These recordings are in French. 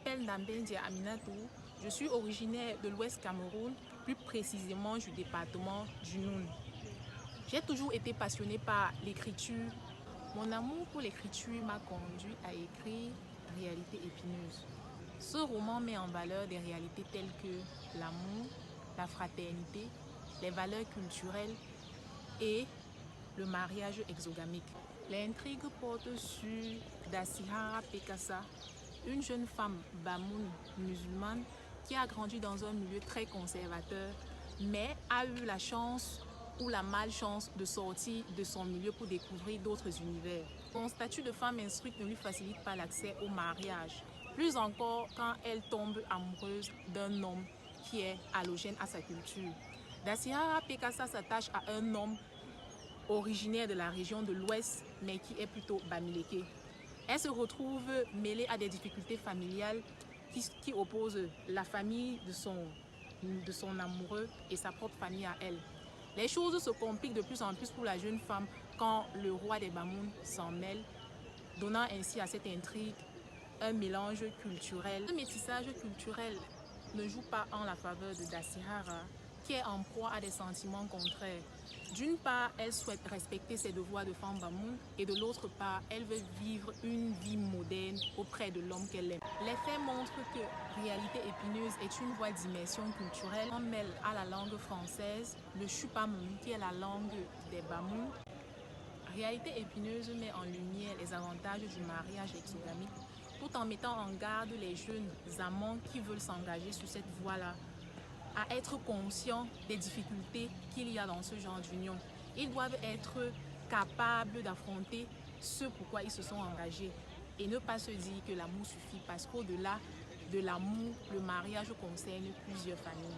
m'appelle Ndambendia Aminatou. Je suis originaire de l'Ouest Cameroun, plus précisément du département du Noun. J'ai toujours été passionnée par l'écriture. Mon amour pour l'écriture m'a conduit à écrire Réalité épineuse. Ce roman met en valeur des réalités telles que l'amour, la fraternité, les valeurs culturelles et le mariage exogamique. L'intrigue porte sur Dassihara Pekassa, une jeune femme bamoune musulmane qui a grandi dans un milieu très conservateur, mais a eu la chance ou la malchance de sortir de son milieu pour découvrir d'autres univers. Son statut de femme instruite ne lui facilite pas l'accès au mariage, plus encore quand elle tombe amoureuse d'un homme qui est allogène à sa culture. Dassihara Pekassa s'attache à un homme originaire de la région de l'Ouest, mais qui est plutôt bamileke. Elle se retrouve mêlée à des difficultés familiales qui opposent la famille de son amoureux et sa propre famille à elle. Les choses se compliquent de plus en plus pour la jeune femme quand le roi des Bamouns s'en mêle, donnant ainsi à cette intrigue un mélange culturel. Ce métissage culturel ne joue pas en la faveur de Dassihara, qui est en proie à des sentiments contraires. D'une part, elle souhaite respecter ses devoirs de femme bamoun et de l'autre part, elle veut vivre une vie moderne auprès de l'homme qu'elle aime. Les faits montrent que Réalité épineuse est une voie d'immersion culturelle. On mêle à la langue française le chupamoun, qui est la langue des Bamouns. Réalité épineuse met en lumière les avantages du mariage exogamique tout en mettant en garde les jeunes amants qui veulent s'engager sur cette voie-là à être conscients des difficultés qu'il y a dans ce genre d'union. Ils doivent être capables d'affronter ce pourquoi ils se sont engagés et ne pas se dire que l'amour suffit, parce qu'au-delà de l'amour, le mariage concerne plusieurs familles.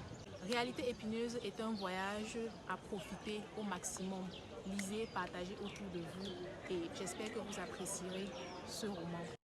Réalité épineuse est un voyage à profiter au maximum. Lisez, partagez autour de vous et j'espère que vous apprécierez ce roman.